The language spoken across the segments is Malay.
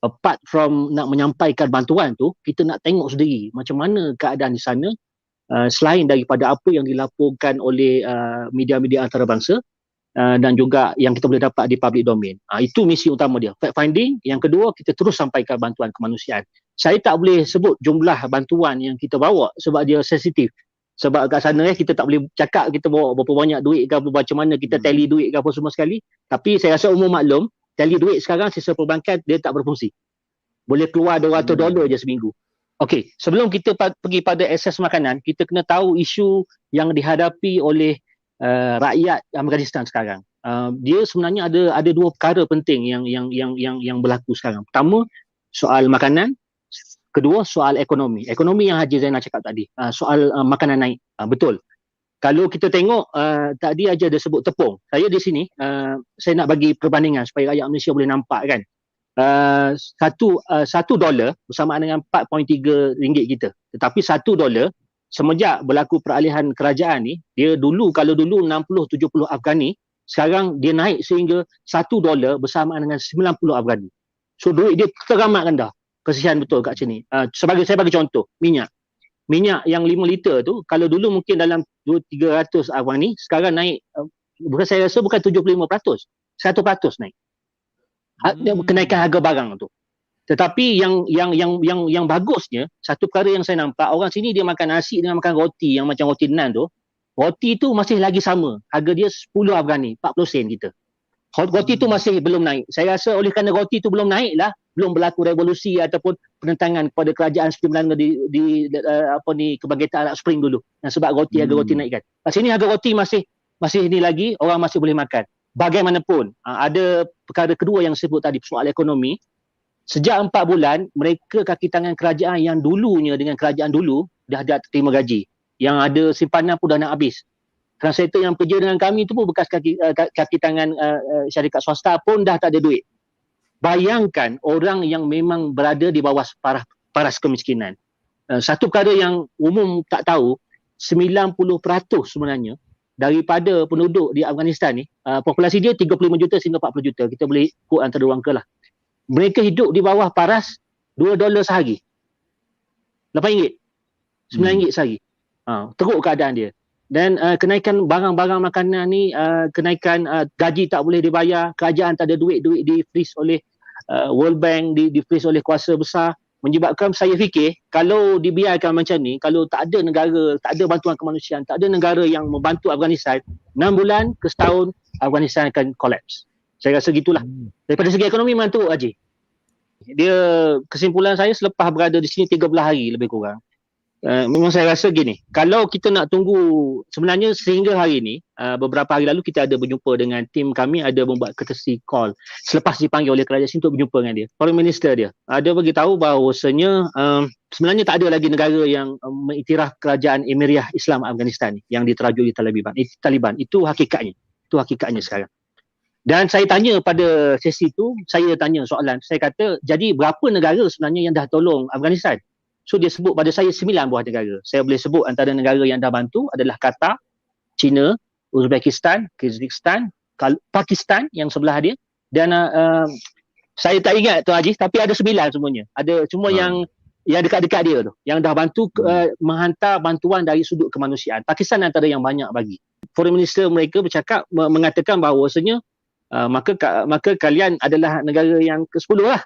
apart from nak menyampaikan bantuan tu, kita nak tengok sendiri macam mana keadaan di sana, selain daripada apa yang dilaporkan oleh media-media antarabangsa dan juga yang kita boleh dapat di public domain. Itu misi utama dia, fact finding. Yang kedua, kita terus sampaikan bantuan kemanusiaan. Saya tak boleh sebut jumlah bantuan yang kita bawa sebab dia sensitif. Sebab kat sana kita tak boleh cakap kita bawa berapa banyak duit ke apa, macam mana kita tally duit ke apa semua sekali. Tapi saya rasa umum maklum, tally duit sekarang sisa perbankan dia tak berfungsi. Boleh keluar $200 je seminggu. Okey, sebelum kita pergi pada akses makanan, kita kena tahu isu yang dihadapi oleh rakyat Afghanistan sekarang. Dia sebenarnya ada dua perkara penting yang berlaku sekarang. Pertama, soal makanan. Kedua, soal ekonomi. Ekonomi yang Haji Zainal cakap tadi. Soal makanan naik. Betul. Kalau kita tengok, tadi aja ada sebut tepung. Saya di sini, saya nak bagi perbandingan supaya rakyat Malaysia boleh nampak kan. $1 bersamaan dengan 4.3 ringgit kita. Tetapi $1 semenjak berlaku peralihan kerajaan ni, dia dulu, kalau dulu 60-70 Afghani, sekarang dia naik sehingga $1 bersamaan dengan 90 Afghani. So duit dia teramat rendah. Kesian betul kat sini. Saya bagi contoh, minyak. Minyak yang 5 liter tu, kalau dulu mungkin dalam 200-300 Afghani, sekarang naik, saya rasa bukan 75%, 100% naik. Kenaikan harga barang tu. Tetapi yang bagusnya, satu perkara yang saya nampak, orang sini dia makan nasi dengan makan roti yang macam roti nan tu. Roti tu masih lagi sama. Harga dia 10 Afghani, 40 sen kita. Roti tu masih belum naik. Saya rasa oleh kerana roti tu belum naik lah, belum berlaku revolusi ataupun penentangan kepada kerajaan seperti mana di kebangkitan Arab Spring dulu. Sebab harga roti naik kan. Kat sini harga roti masih ni lagi, orang masih boleh makan. Bagaimanapun, ada perkara kedua yang sebut tadi, soal ekonomi. Sejak 4 bulan, mereka kaki tangan kerajaan yang dulunya dengan kerajaan dulu dah terima gaji. Yang ada simpanan pun dah nak habis. Translator yang kerja dengan kami tu pun bekas kaki tangan syarikat swasta pun dah tak ada duit. Bayangkan orang yang memang berada di bawah paras kemiskinan. Satu perkara yang umum tak tahu, 90% sebenarnya daripada penduduk di Afghanistan ni, populasi dia 35 juta sehingga 40 juta. Kita boleh ikut antara dua angka lah. Mereka hidup di bawah paras $2 sehari. RM8, RM9 sehari. Teruk keadaan dia. Dan kenaikan barang-barang makanan ni, kenaikan gaji tak boleh dibayar, kerajaan tak ada duit di freeze oleh World Bank, di freeze oleh kuasa besar, menyebabkan saya fikir kalau dibiarkan macam ni, kalau tak ada negara, tak ada bantuan kemanusiaan, tak ada negara yang membantu Afghanistan, 6 bulan ke setahun Afghanistan akan collapse. Saya rasa gitulah. Daripada segi ekonomi memang teruk Haji. Dia, kesimpulan saya selepas berada di sini 13 hari lebih kurang. Memang saya rasa gini, kalau kita nak tunggu, sebenarnya sehingga hari ni, beberapa hari lalu kita ada berjumpa dengan tim kami, ada membuat courtesy call selepas dipanggil oleh kerajaan sini untuk berjumpa dengan dia. Foreign Minister dia, dia beritahu bahawasanya sebenarnya tak ada lagi negara yang mengiktiraf kerajaan Emiriyah Islam Afghanistan ni, yang diterajui Taliban. Itu hakikatnya. Sekarang. Dan saya tanya pada sesi tu, saya tanya soalan, saya kata, jadi berapa negara sebenarnya yang dah tolong Afghanistan? So dia sebut pada saya 9 buah negara. Saya boleh sebut antara negara yang dah bantu adalah Qatar, China, Uzbekistan, Kyrgyzstan, Pakistan yang sebelah dia, dan saya tak ingat tu Haji, tapi ada 9 semuanya. Ada cuma yang dekat-dekat dia tu, yang dah bantu menghantar bantuan dari sudut kemanusiaan. Pakistan antara yang banyak bagi. Foreign Minister mereka bercakap, mengatakan bahawasanya maka kalian adalah negara yang ke-10 lah.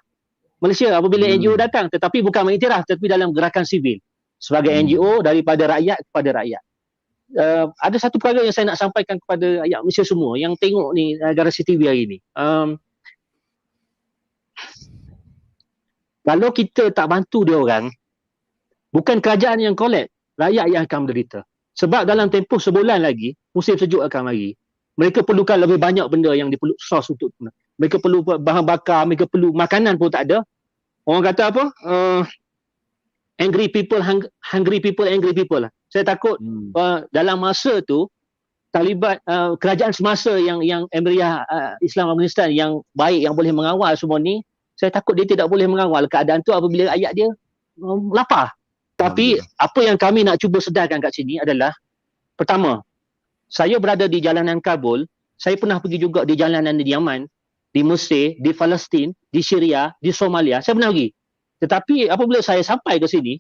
Malaysia apabila NGO datang, tetapi bukan mengiktiraf, tetapi dalam gerakan sivil. Sebagai NGO daripada rakyat kepada rakyat. Ada satu perkara yang saya nak sampaikan kepada rakyat Malaysia semua yang tengok ni Garasi TV hari ni. Kalau kita tak bantu dia orang, bukan kerajaan yang collapse, rakyat yang akan menderita. Sebab dalam tempoh sebulan lagi, musim sejuk akan mari. Mereka perlukan lebih banyak benda yang diperlu sos untuk mereka perlu bahan bakar, mereka perlu makanan pun tak ada. Orang kata apa? Angry people, hungry people, angry people lah. Saya takut dalam masa tu Taliban, kerajaan semasa yang Emiriyah Islam Afghanistan yang baik, yang boleh mengawal semua ni, saya takut dia tidak boleh mengawal keadaan tu apabila rakyat dia lapar. Tapi apa yang kami nak cuba sedarkan kat sini adalah, pertama, saya berada di jalanan Kabul, saya pernah pergi juga di jalanan di Yaman. di Mesir, di Palestin, di Syria, di Somalia, saya pernah pergi. Tetapi apabila saya sampai ke sini,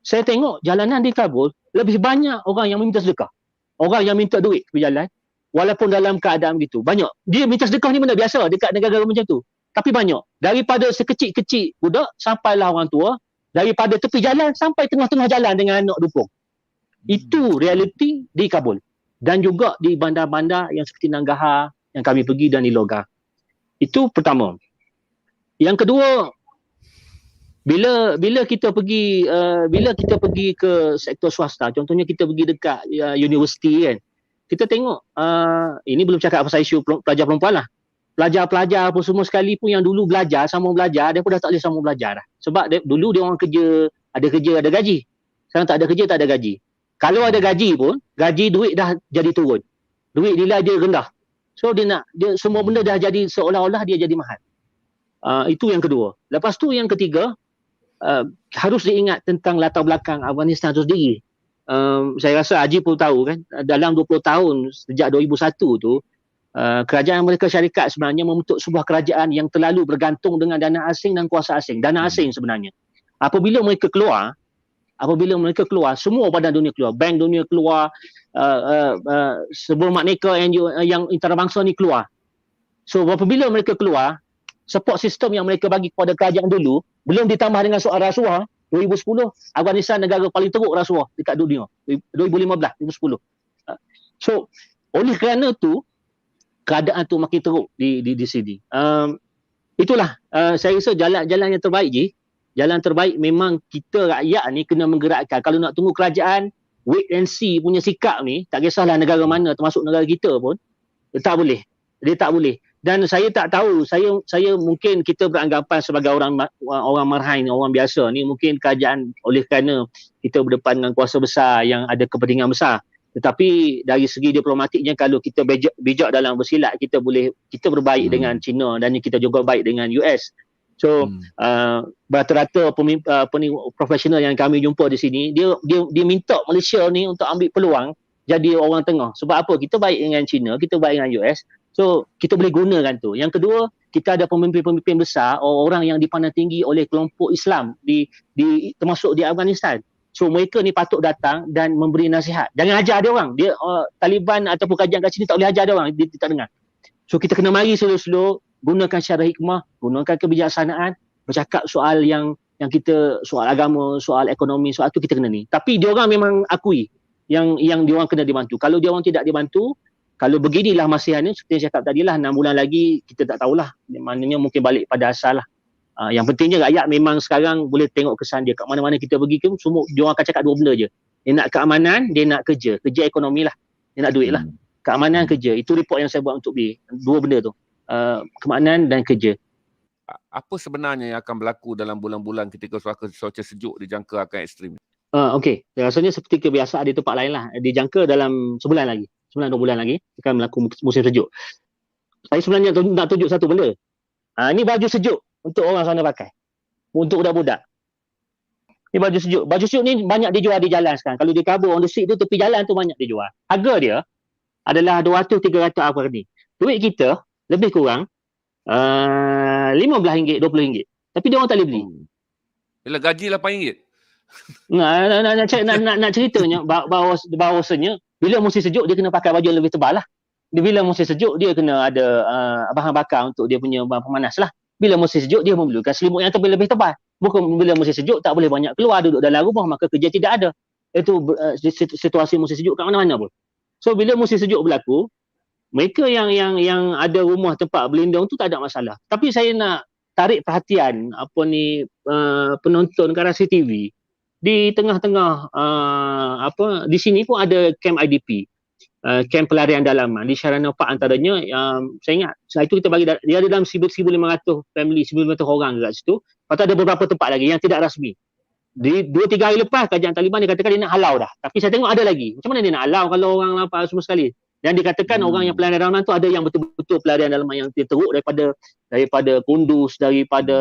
saya tengok jalanan di Kabul lebih banyak orang yang minta sedekah. Orang yang minta duit ke jalan, walaupun dalam keadaan begitu. Banyak. Dia minta sedekah ni benda biasa dekat negara macam tu. Tapi banyak. Daripada sekecil-kecil budak sampailah orang tua, daripada tepi jalan sampai tengah-tengah jalan dengan anak dukung. Itu realiti di Kabul. Dan juga di bandar-bandar yang seperti Nangarhar yang kami pergi dan di Logar. Itu pertama. Yang kedua, bila kita pergi ke sektor swasta, contohnya kita pergi dekat universiti kan, kita tengok ini belum cakap pasal isu pelajar perempuan lah. Pelajar-pelajar pun semua sekali pun yang dulu belajar, sambung belajar, dia pun dah tak boleh sambung belajar dah. Sebab dulu dia orang kerja, ada gaji. Sekarang tak ada kerja, tak ada gaji. Kalau ada gaji pun, duit dah jadi turun. Duit nilai dia rendah. So dia semua benda dah jadi seolah-olah dia jadi mahal. Itu yang kedua. Lepas tu yang ketiga, harus diingat tentang latar belakang Afghanistan itu sendiri. Saya rasa Haji pun tahu kan, dalam 20 tahun sejak 2001 tu, kerajaan Amerika Syarikat sebenarnya membentuk sebuah kerajaan yang terlalu bergantung dengan dana asing dan kuasa asing. Dana asing sebenarnya. Apabila mereka keluar, semua badan dunia keluar, bank dunia keluar, sebuah makneka yang antarabangsa ni keluar. So apabila mereka keluar, support sistem yang mereka bagi kepada kerajaan dulu, belum ditambah dengan soal rasuah, 2010 Afghanistan negara paling teruk rasuah dekat dunia. 2015, 2010. So oleh kerana tu keadaan tu makin teruk di sini. Itulah saya rasa jalan yang terbaik je. Jalan terbaik memang kita rakyat ni kena menggerakkan. Kalau nak tunggu kerajaan wait and see punya sikap ni, tak kisahlah negara mana termasuk negara kita pun, dia tak boleh. Dan saya tak tahu, saya mungkin kita beranggapan sebagai orang marhain, orang biasa ni, mungkin kerajaan oleh kerana kita berdepan dengan kuasa besar yang ada kepentingan besar. Tetapi dari segi diplomatiknya, kalau kita bijak dalam bersilat, kita berbaik dengan China dan kita juga baik dengan US. So rata-rata profesional yang kami jumpa di sini, dia minta Malaysia ni untuk ambil peluang jadi orang tengah. Sebab apa? Kita baik dengan China, kita baik dengan US. So kita boleh gunakan tu. Yang kedua, kita ada pemimpin-pemimpin besar, orang yang dipandang tinggi oleh kelompok Islam termasuk di Afghanistan. So mereka ni patut datang dan memberi nasihat. Jangan ajar dia orang. Taliban ataupun kajian kat sini tak boleh ajar dia orang, dia tak dengar. So kita kena mari slow-slow, gunakan secara hikmah, gunakan kebijaksanaan, bercakap soal yang kita, soal agama, soal ekonomi, soal tu kita kena ni. Tapi dia orang memang akui yang dia orang kena dibantu. Kalau dia orang tidak dibantu, kalau beginilah masihannya, seperti yang cakap tadi lah, 6 bulan lagi kita tak tahulah. Maknanya mungkin balik pada asal lah. Yang pentingnya rakyat memang sekarang boleh tengok kesan dia. Kat mana-mana kita pergi ke, semua dia orang akan cakap dua benda je. Dia nak keamanan, dia nak kerja. Kerja ekonomi lah. Dia nak duit lah. Keamanan, kerja. Itu report yang saya buat untuk B. Dua benda tu. Keamanan dan kerja. Apa sebenarnya yang akan berlaku dalam bulan-bulan ketika cuaca sejuk dijangka akan ekstrim? Okey, rasanya seperti kebiasaan di tempat lain lah. Dijangka dalam sebulan lagi. 9-2 bulan lagi akan berlaku musim sejuk. Saya sebenarnya nak tunjuk satu benda. Ini baju sejuk untuk orang sana pakai. Untuk budak-budak. Ini baju sejuk. Baju sejuk ni banyak dijual di jalan sekarang. Kalau di Kabul, on the street tu, tepi jalan tu banyak dijual. Harga dia adalah 200-300 apa ni. Duit kita lebih kurang RM15, RM20. Tapi dia orang tak boleh beli. Bila gaji RM8. Nak ceritanya bahawasanya bila musim sejuk dia kena pakai baju yang lebih tebal lah. Bila musim sejuk dia kena ada bahan bakar untuk dia punya bahan pemanas lah. Bila musim sejuk dia memerlukan selimut yang lebih tebal. Bukan bila musim sejuk tak boleh banyak keluar, duduk dalam rumah, maka kerja tidak ada. Itu situasi musim sejuk kat mana-mana pun. So bila musim sejuk berlaku, mereka yang ada rumah tempat berlindung tu tak ada masalah. Tapi saya nak tarik perhatian penonton Karasi TV. Di tengah-tengah di sini pun ada camp IDP, camp pelarian dalaman di Sharana Park antaranya. Saya ingat setelah itu kita bagi dia ada dalam 1,500 family, 1,500 orang kat situ. Lepas tu ada beberapa tempat lagi yang tidak rasmi. Di 2-3 hari lepas kerajaan Taliban dia katakan dia nak halau dah. Tapi saya tengok ada lagi. Macam mana dia nak halau kalau orang lapar semua sekali? Dan dikatakan orang yang pelarian dalaman tu ada yang betul-betul pelarian dalaman yang teruk daripada Kunduz, daripada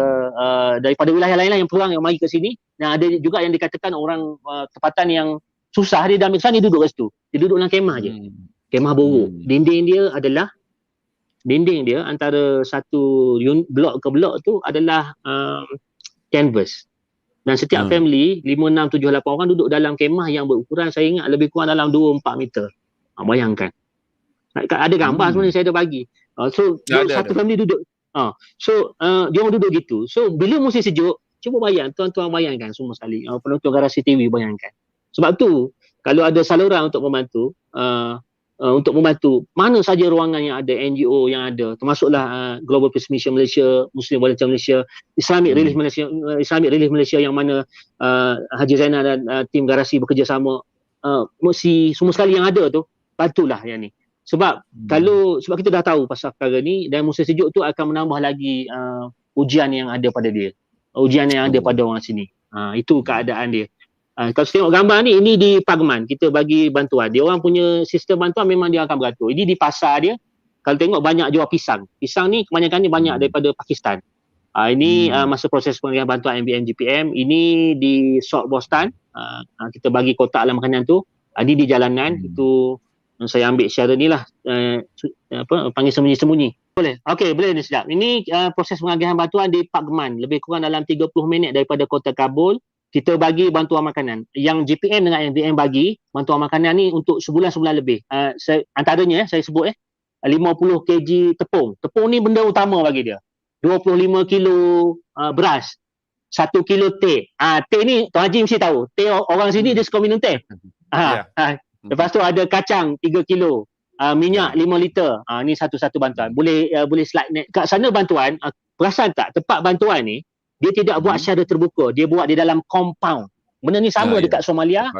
wilayah lain-lain yang perang yang mari ke sini. Dan ada juga yang dikatakan orang tempatan yang susah, dia dah ambil sana, dia duduk kat situ. Dia duduk dalam kemah je. Kemah borok. Dinding dia adalah dinding dia antara satu blok ke blok tu adalah canvas. Dan setiap family 5, 6, 7, 8 orang duduk dalam kemah yang berukuran saya ingat lebih kurang dalam 2-4 meter. Bayangkan. Ada gambar sebenarnya saya ada bagi. So satu family duduk. Dia orang duduk gitu. So bila musim sejuk, cuba bayang, tuan-tuan bayangkan semua sekali. Penonton Garasi TV bayangkan. Sebab tu kalau ada saluran untuk membantu mana saja ruangan yang ada, NGO yang ada, termasuklah Global Peace Mission Malaysia, Muslim Volunteer Malaysia, Islamic Relief Malaysia yang mana Haji Zainal dan tim Garasi bekerjasama, mesti semua sekali yang ada tu bantulah yang ni. Sebab sebab kita dah tahu pasal perkara ni, dan musim sejuk tu akan menambah lagi ujian yang ada pada dia. Ujian yang ada pada orang sini. Itu keadaan dia. Kalau tengok gambar ni, ini di Parkman, kita bagi bantuan. Dia orang punya sistem bantuan memang dia akan beratur. Ini di pasar dia, kalau tengok banyak jual pisang. Pisang ni kebanyakan ni banyak daripada Pakistan. Ini masa proses pengiriman bantuan MBM GPM. Ini di South Boston. Kita bagi kotak dalam makanan tu. Ini di jalanan. Itu saya ambil secara ni lah. Panggil sembunyi-sembunyi. Boleh? Okey, boleh ni sedap. Ini proses pengagihan bantuan di Parkman. Lebih kurang dalam 30 minit daripada kota Kabul. Kita bagi bantuan makanan. Yang GPM dengan MVM bagi bantuan makanan ni untuk sebulan lebih. Antaranya saya sebut 50 kg tepung. Tepung ni benda utama bagi dia. 25 kilo beras. 1 kilo teh. Teh ni Tuan Haji mesti tahu. Teh orang sini dia suka minum teh. Lepas tu ada kacang 3 kilo. Minyak 5 liter. Ni satu-satu bantuan. Boleh slide next. Kat sana bantuan, perasan tak tempat bantuan ni dia tidak buat secara terbuka. Dia buat di dalam compound. Benda ni sama dekat Somalia.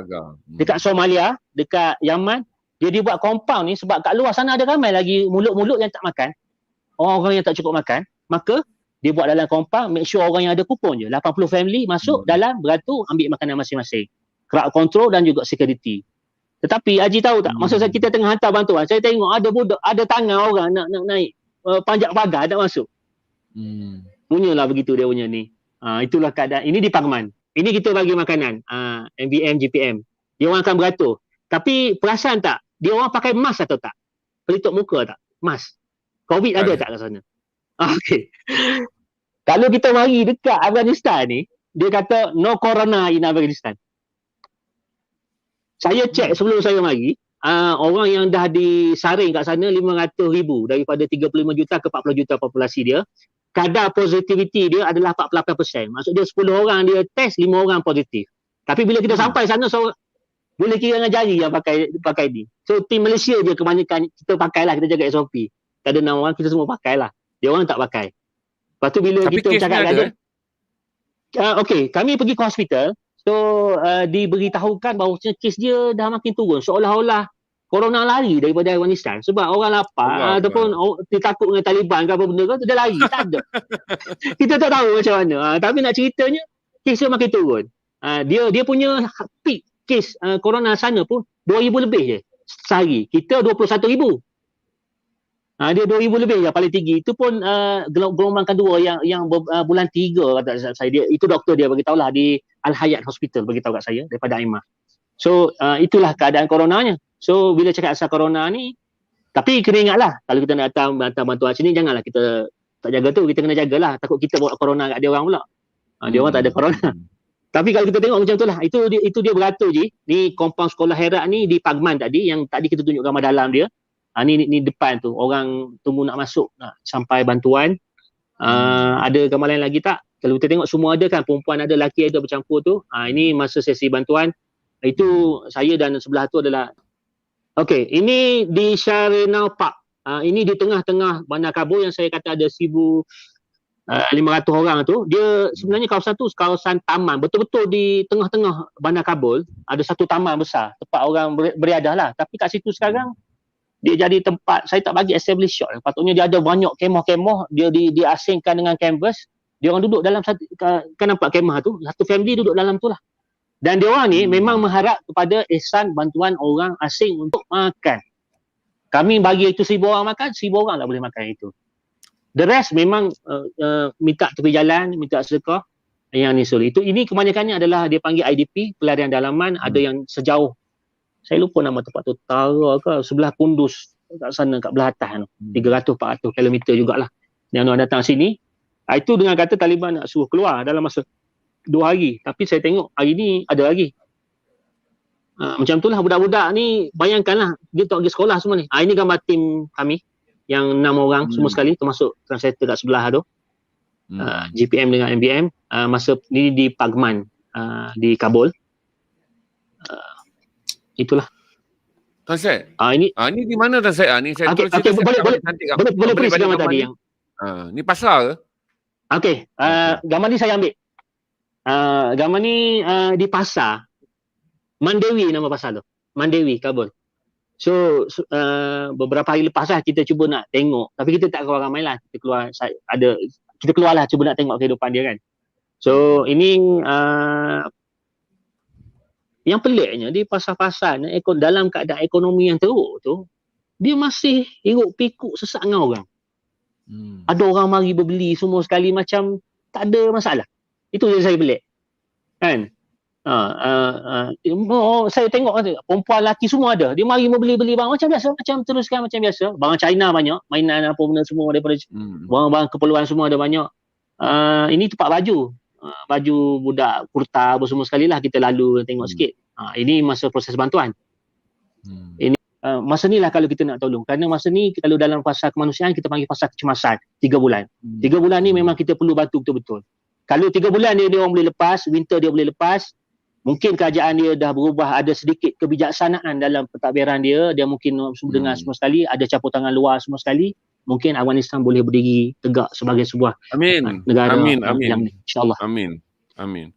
Dekat Somalia, dekat Yaman. Dia buat compound ni sebab kat luar sana ada ramai lagi mulut-mulut yang tak makan. Orang-orang yang tak cukup makan. Maka dia buat dalam compound, make sure orang yang ada kupon je. 80 family masuk dalam, beratur, ambil makanan masing-masing. Crowd control dan juga security. Tetapi Haji tahu tak, masa kita tengah hantar bantuan, saya tengok ada budak, ada tangan orang nak naik panjat pagar nak masuk. Punyalah begitu dia punya ni. Itulah keadaan. Ini di Parkman. Ini kita bagi makanan. MVM, GPM. Dia orang akan beratur. Tapi perasan tak? Dia orang pakai mask atau tak? Pelitup muka tak? Mask. COVID ada tak kat sana? Okey. Kalau kita mari dekat Afghanistan ni, dia kata no corona in Afghanistan. Saya cek sebelum saya mari, orang yang dah disaring kat sana 500,000 daripada 35 juta ke 40 juta populasi dia. Kadar positivity dia adalah 48%. Maksud dia 10 orang dia test, 5 orang positif. Tapi bila kita sampai sana, boleh kira dengan jari yang pakai ni. So tim Malaysia je kebanyakan kita pakailah, kita jaga SOP. Tak ada 6 orang, kita semua pakailah. Dia orang tak pakai. Lepas tu bila kita cakap kat dia, okey, kami pergi ke hospital. So diberitahukan bahawa kes dia dah makin turun. Seolah-olah corona lari daripada Afghanistan sebab orang lapar ataupun dia takut dengan Taliban ke apa benda ke, dia lari. Tak ada. Kita tak tahu macam mana. Tapi nak ceritanya, kes dia makin turun. Dia punya peak kes corona sana pun 2,000 lebih je sehari. Kita 21,000. Dia 2,000 lebih je paling tinggi. Itu pun gelombang kedua yang bulan 3 kata saya. Itu doktor dia beritahu lah di Al-Hayat Hospital beritahu kat saya daripada IMA. So itulah keadaan coronanya. So bila cakap asal corona ni, tapi kena ingatlah kalau kita nak datang bantuan sini, janganlah kita tak jaga tu, kita kena jagalah. Takut kita bawa corona kat dia orang pula. Dia orang tak ada corona. Tapi kalau kita tengok macam tu lah, itu dia beratur je. Ni compound sekolah Herat ni di Parkman tadi, yang tadi kita tunjuk gambar dalam dia. Ni depan tu, orang tunggu nak masuk, nak sampai bantuan. Ada gambar lain lagi tak? Kalau kita tengok semua ada kan, perempuan ada, lelaki ada bercampur tu. Ini masa sesi bantuan. Itu saya dan sebelah tu adalah. Okey, ini di Sharinau Park. Ini di tengah-tengah Bandar Kabul yang saya kata ada 1,500 orang tu. Dia sebenarnya kawasan tu kawasan taman. Betul-betul di tengah-tengah Bandar Kabul ada satu taman besar. Tempat orang beriadah lah. Tapi kat situ sekarang dia jadi tempat, saya tak bagi establish shop. Patutnya dia ada banyak kemah-kemah. Dia diasingkan dengan canvas. Dia orang duduk dalam satu, kan nampak kemah tu. Satu family duduk dalam tu lah. Dan dia orang ni memang mengharap kepada ihsan bantuan orang asing untuk makan. Kami bagi itu 1,000 orang makan, 1,000 orang lah boleh makan itu. The rest memang minta tepi jalan, minta sedekah. Yang ni sulit. Ini kebanyakannya adalah dia panggil IDP, pelarian dalaman. Ada yang sejauh, saya lupa nama tempat tu, Tara ke, sebelah Kunduz. kat sana, kat belah atas tu. 300-400 kilometer jugalah. Yang orang datang sini. Itu dengan kata Taliban nak suruh keluar dalam masa 2 hari. Tapi saya tengok hari ni ada lagi. Macam itulah budak-budak ni, bayangkanlah dia tak pergi sekolah semua ni. Ini gambar tim kami yang 6 orang semua sekali, termasuk translator kat sebelah tu. GPM dengan MBM. Masa ni di Pagman di Kabul. Itulah. Tuan Syed. Ini di mana Tuan Syed? Ni saya boleh please gambar tadi yang ni pasar ke? Okey, gambar ni saya ambil. Gambar ni di pasar Mandewi, nama pasar tu. Mandewi, Kabul. So beberapa hari lepas lah kita cuba nak tengok, tapi kita tak keluar ramai lah. Kita keluar lah cuba nak tengok kehidupan dia kan. So ini yang peliknya di pasar-pasar dalam keadaan ekonomi yang teruk tu, dia masih hiruk pikuk sesak dengan orang. Ada orang mari berbeli semua sekali macam tak ada masalah. Itu yang saya pelik. Kan? Saya tengok perempuan lelaki semua ada. Dia mari membeli-beli barang macam biasa, macam teruskan macam biasa. Barang China banyak, mainan apa benda semua daripada barang-barang keperluan semua ada banyak. Ini tempat baju. Baju budak kurta apa semua sekali lah kita lalu tengok sikit. Ini masa proses bantuan. Ini masa ni lah kalau kita nak tolong. Kerana masa ni kalau dalam fasa kemanusiaan kita panggil fasa kecemasan 3 bulan. 3 bulan ni memang kita perlu bantu betul-betul. Kalau 3 bulan dia orang boleh lepas, winter dia boleh lepas, mungkin kerajaan dia dah berubah, ada sedikit kebijaksanaan dalam pentadbiran dia mungkin dengar semua sekali, ada campur tangan luar semua sekali, mungkin Afghanistan boleh berdiri tegak sebagai sebuah negara yang insya-Allah. Amin.